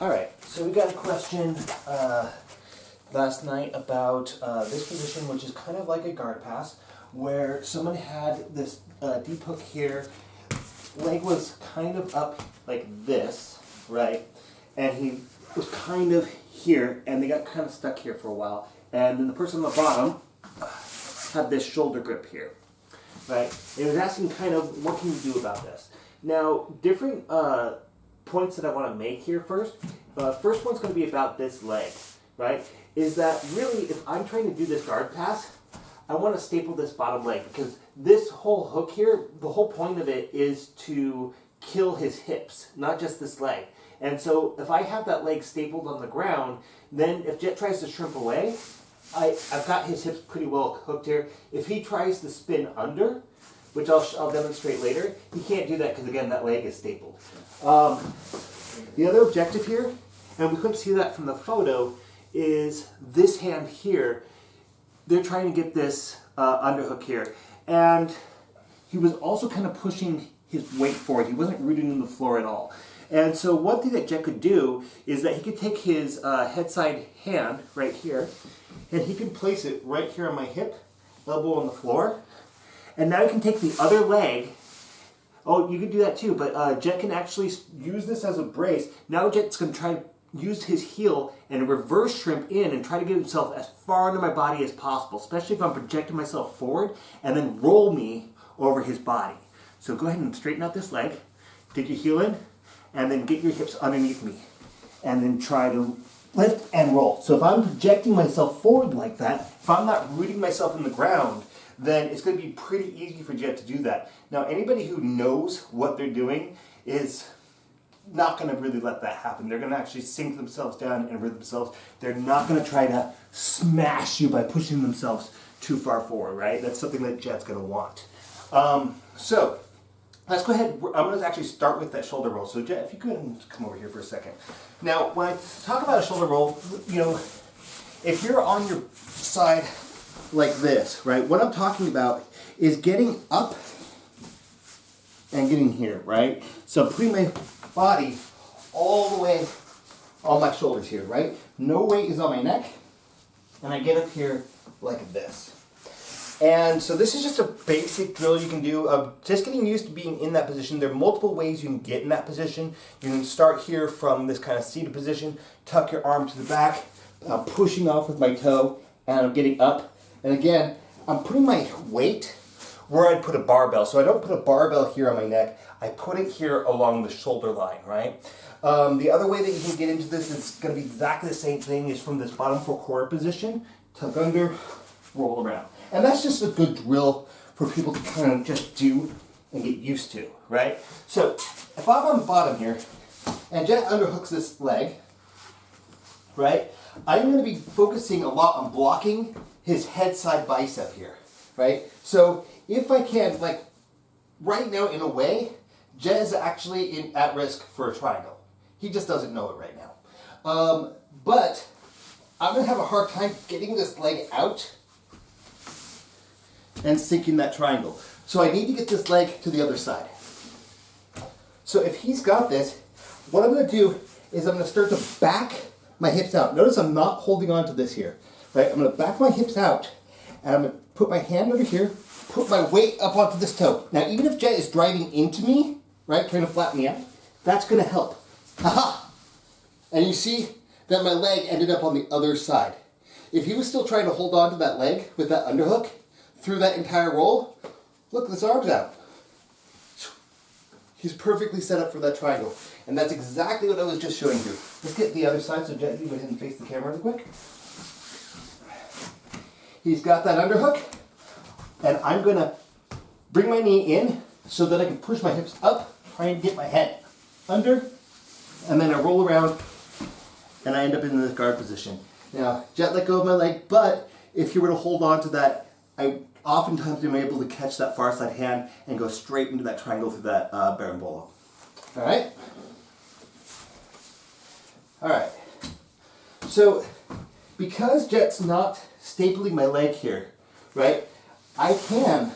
Alright, so we got a question last night about this position, which is kind of like a guard pass, where someone had this deep hook here, leg was kind of up like this, right? And he was kind of here, and they got kind of stuck here for a while. And then the person on the bottom had this shoulder grip here, right? It was asking kind of, what can you do about this? Now, different points that I want to make here first. First one's going to be about this leg, right? Is that really, if I'm trying to do this guard pass, I want to staple this bottom leg, because this whole hook here, the whole point of it is to kill his hips, not just this leg. And so if I have that leg stapled on the ground, then if Jet tries to shrimp away, I've got his hips pretty well hooked here. If he tries to spin under, which I'll demonstrate later, he can't do that because, again, that leg is stapled. The other objective here, and we couldn't see that from the photo, is this hand here. They're trying to get this underhook here. And he was also kind of pushing his weight forward. He wasn't rooting in the floor at all. And so one thing that Jet could do is that he could take his head side hand right here, and he can place it right here on my hip, elbow on the floor. And now he can take the other leg. Oh, you can do that too, but Jet can actually use this as a brace. Now Jet's going to try and use his heel and reverse shrimp in and try to get himself as far under my body as possible, especially if I'm projecting myself forward, and then roll me over his body. So go ahead and straighten out this leg, dig your heel in, and then get your hips underneath me, and then try to lift and roll. So if I'm projecting myself forward like that, if I'm not rooting myself in the ground, then it's going to be pretty easy for Jet to do that. Now, anybody who knows what they're doing is not going to really let that happen. They're going to actually sink themselves down and root themselves. They're not going to try to smash you by pushing themselves too far forward, right? That's something that Jet's going to want. So let's go ahead. I'm going to actually start with that shoulder roll. So Jet, if you could come over here for a second. Now, when I talk about a shoulder roll, you know, if you're on your side like this, right? What I'm talking about is getting up and getting here, right? So putting my body all the way on my shoulders here, right? No weight is on my neck, and I get up here like this. And so this is just a basic drill you can do of just getting used to being in that position. There are multiple ways you can get in that position. You can start here from this kind of seated position, tuck your arm to the back, pushing off with my toe, and I'm getting up. And again, I'm putting my weight where I'd put a barbell. So I don't put a barbell here on my neck. I put it here along the shoulder line, right? The other way that you can get into this is going to be exactly the same thing, is from this bottom four-quarter position, tuck under, roll around. And that's just a good drill for people to kind of just do and get used to, right? So if I'm on the bottom here, and Jet underhooks this leg, right? I'm going to be focusing a lot on blocking his head side bicep here, right? So if I can, like right now in a way, Jet is actually at risk for a triangle. He just doesn't know it right now. But I'm going to have a hard time getting this leg out and sinking that triangle. So I need to get this leg to the other side. So if he's got this, what I'm going to do is I'm going to start to back my hips out. Notice I'm not holding on to this here, right? I'm going to back my hips out, and I'm going to put my hand under here, put my weight up onto this toe. Now, even if Jet is driving into me, right, trying to flatten me out, that's going to help. Haha! And you see that my leg ended up on the other side. If he was still trying to hold on to that leg with that underhook through that entire roll, look, this arm's out. He's perfectly set up for that triangle. And that's exactly what I was just showing you. Let's get the other side, so Jet, you go ahead and face the camera real quick. He's got that underhook, and I'm going to bring my knee in so that I can push my hips up, try and get my head under, and then I roll around, and I end up in the guard position. Now, Jet let go of my leg, but if you were to hold on to that, I oftentimes am able to catch that far side hand and go straight into that triangle through that berimbolo. All right? All right. So, because Jet's not stapling my leg here, right, I can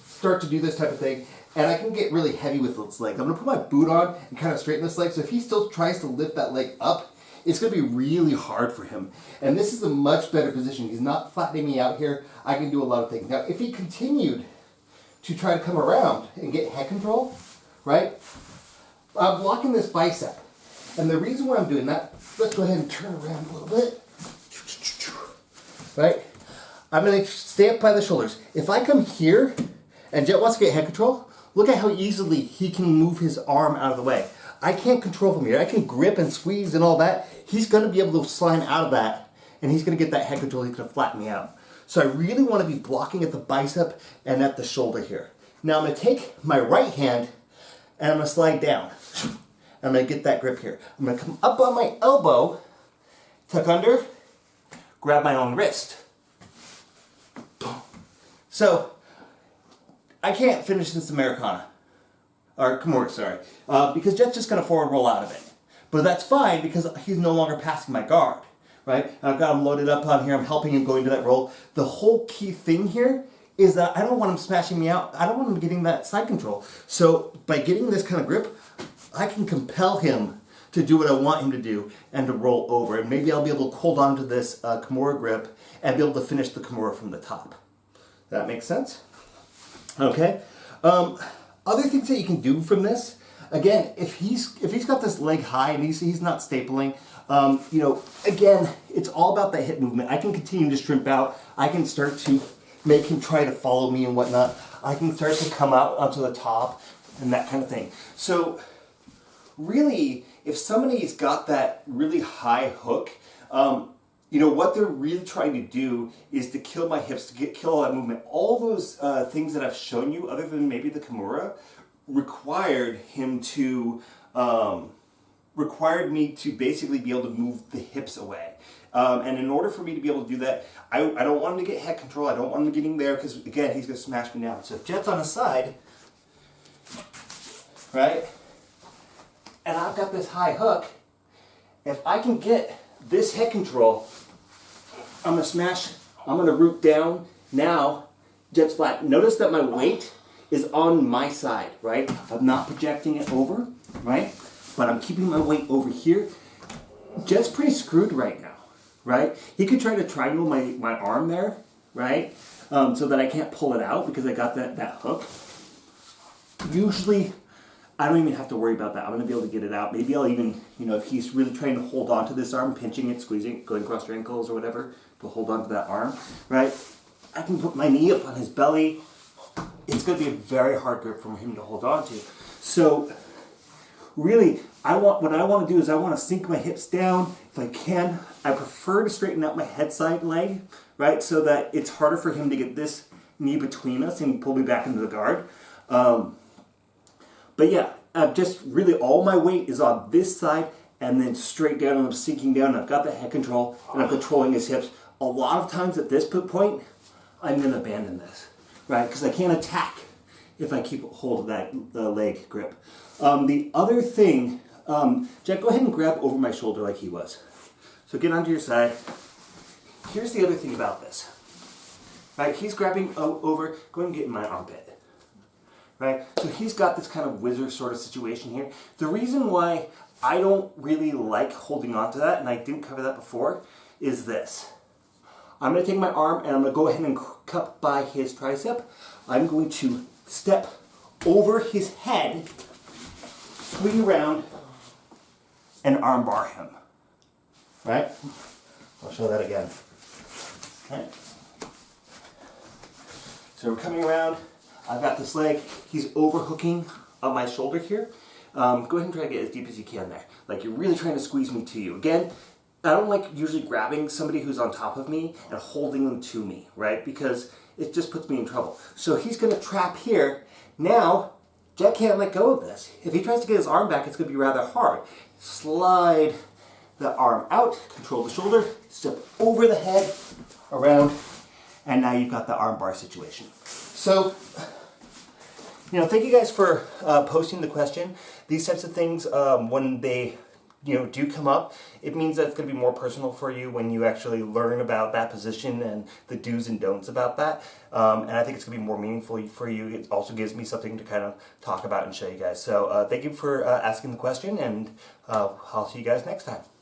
start to do this type of thing. and I can get really heavy with this leg. I'm going to put my boot on and kind of straighten this leg, so if he still tries to lift that leg up, it's going to be really hard for him. And this is a much better position. He's not flattening me out here. I can do a lot of things. Now, if he continued to try to come around and get head control, right, I'm blocking this bicep. And the reason why I'm doing that, let's go ahead and turn around a little bit. Right? I'm going to stay up by the shoulders. If I come here and Jet wants to get head control, look at how easily he can move his arm out of the way. I can't control from here. I can grip and squeeze and all that. He's going to be able to slide out of that, and he's going to get that head control. He's going to flatten me out. So I really want to be blocking at the bicep and at the shoulder here. Now I'm going to take my right hand and I'm going to slide down. I'm going to get that grip here. I'm going to come up on my elbow, tuck under, grab my own wrist. So I can't finish this Americana. Or Kimura, sorry. Because Jet's just going to forward roll out of it. But that's fine because he's no longer passing my guard. Right? I've got him loaded up on here. I'm helping him go into that roll. The whole key thing here is that I don't want him smashing me out. I don't want him getting that side control. So by getting this kind of grip, I can compel him to do what I want him to do and to roll over. And maybe I'll be able to hold on to this Kimura grip and be able to finish the Kimura from the top. That makes sense? Okay. Other things that you can do from this, again, if he's got this leg high and he's not stapling, you know, again, it's all about that hip movement. I can continue to shrimp out. I can start to make him try to follow me and whatnot. I can start to come out onto the top and that kind of thing. So really, if somebody's got that really high hook, you know, what they're really trying to do is to kill my hips, to kill all that movement. All those things that I've shown you, other than maybe the Kimura, required me to basically be able to move the hips away. And in order for me to be able to do that, I don't want him to get head control. I don't want him getting there because, again, he's going to smash me down. So if Jet's on the side, right, and I've got this high hook, if I can get this head control, I'm going to smash, I'm going to root down. Now, Jet's flat. Notice that my weight is on my side, right? I'm not projecting it over, right? But I'm keeping my weight over here. Jet's pretty screwed right now, right? He could try to triangle my arm there, right? So that I can't pull it out because I got that hook. Usually, I don't even have to worry about that. I'm going to be able to get it out. Maybe I'll even, you know, if he's really trying to hold on to this arm, pinching it, squeezing it, going across your ankles or whatever, to hold on to that arm, right? I can put my knee up on his belly. It's going to be a very hard grip for him to hold on to. So, really, what I want to do is I want to sink my hips down if I can. I prefer to straighten out my head side leg, right, so that it's harder for him to get this knee between us and pull me back into the guard. But yeah, just really all my weight is on this side and then straight down, and I'm sinking down, and I've got the head control, and I'm controlling his hips. A lot of times at this point, I'm going to abandon this, right, because I can't attack if I keep hold of that leg grip. The other thing, Jack, go ahead and grab over my shoulder like he was. So get onto your side. Here's the other thing about this, right, he's grabbing over, go ahead and get in my armpit. Right? So he's got this kind of whizzer sort of situation here. The reason why I don't really like holding on to that, and I didn't cover that before, is this. I'm going to take my arm and I'm going to go ahead and cup by his tricep. I'm going to step over his head, swing around, and arm bar him. Right? I'll show that again. Right? So we're coming around. I've got this leg, he's overhooking on my shoulder here. Go ahead and try to get as deep as you can there. Like you're really trying to squeeze me to you. Again, I don't like usually grabbing somebody who's on top of me and holding them to me, right? Because it just puts me in trouble. So he's going to trap here. Now, Jack can't let go of this. If he tries to get his arm back, it's going to be rather hard. Slide the arm out, control the shoulder, step over the head, around, and now you've got the arm bar situation. So, you know, thank you guys for posting the question. These types of things, when they do come up, it means that it's going to be more personal for you when you actually learn about that position and the do's and don'ts about that. And I think it's going to be more meaningful for you. It also gives me something to kind of talk about and show you guys. So thank you for asking the question, and I'll see you guys next time.